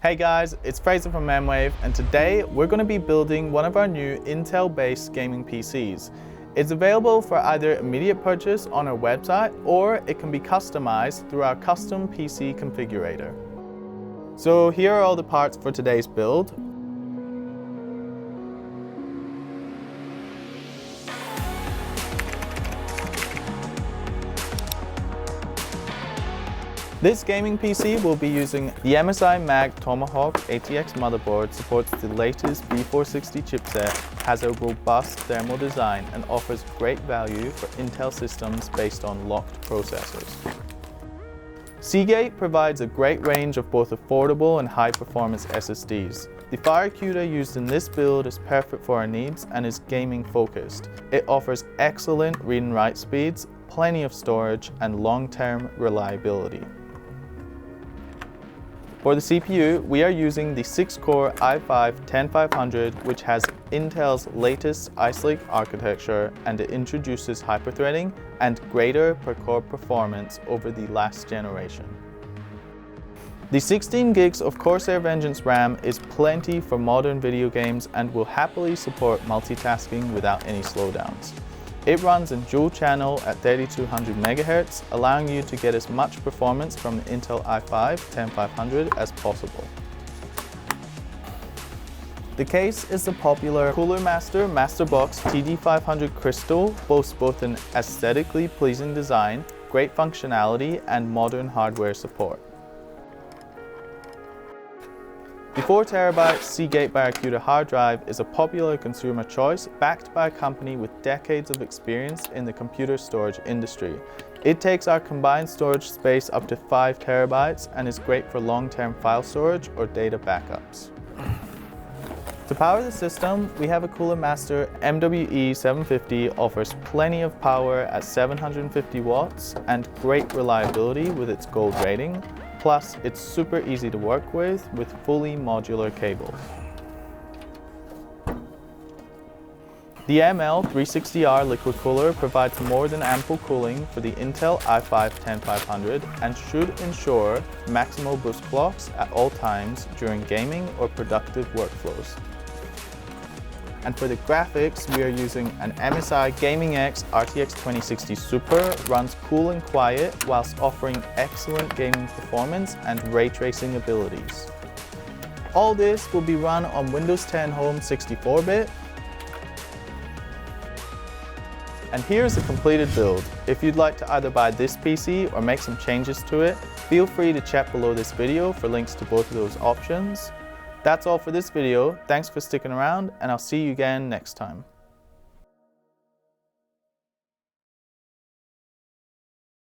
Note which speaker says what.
Speaker 1: Hey guys, it's Fraser from MWave, and today we're going to be building one of our new Intel-based gaming PCs. It's available for either immediate purchase on our website, or it can be customized through our custom PC configurator. So here are all the parts for today's build. This gaming PC will be using the MSI TOMAHAWK ATX motherboard, supports the latest B460 chipset, has a robust thermal design, and offers great value for Intel systems based on locked processors. Seagate provides a great range of both affordable and high-performance SSDs. The FireCuda used in this build is perfect for our needs and is gaming focused. It offers excellent read and write speeds, plenty of storage, and long-term reliability. For the CPU, we are using the 6-core i5-10500, which has Intel's latest Ice Lake architecture, and it introduces hyperthreading and greater per-core performance over the last generation. The 16 gigs of Corsair Vengeance RAM is plenty for modern video games and will happily support multitasking without any slowdowns. It runs in dual channel at 3200 MHz, allowing you to get as much performance from the Intel i5-10500 as possible. The case is the popular Cooler Master MasterBox TD500 Crystal, boasts both an aesthetically pleasing design, great functionality, and modern hardware support. The 4TB Seagate BarraCuda hard drive is a popular consumer choice backed by a company with decades of experience in the computer storage industry. It takes our combined storage space up to 5 TB and is great for long-term file storage or data backups. To power the system, we have a Cooler Master MWE750, offers plenty of power at 750 watts and great reliability with its gold rating. Plus, it's super easy to work with fully modular cables. The ML360R liquid cooler provides more than ample cooling for the Intel i5-10500 and should ensure maximal boost clocks at all times during gaming or productive workflows. And for the graphics, we are using an MSI Gaming X RTX 2060 Super, runs cool and quiet whilst offering excellent gaming performance and ray tracing abilities. All this will be run on Windows 10 Home 64-bit. And here's the completed build. If you'd like to either buy this PC or make some changes to it, feel free to check below this video for links to both of those options. That's all for this video. Thanks for sticking around, and I'll see you again next time.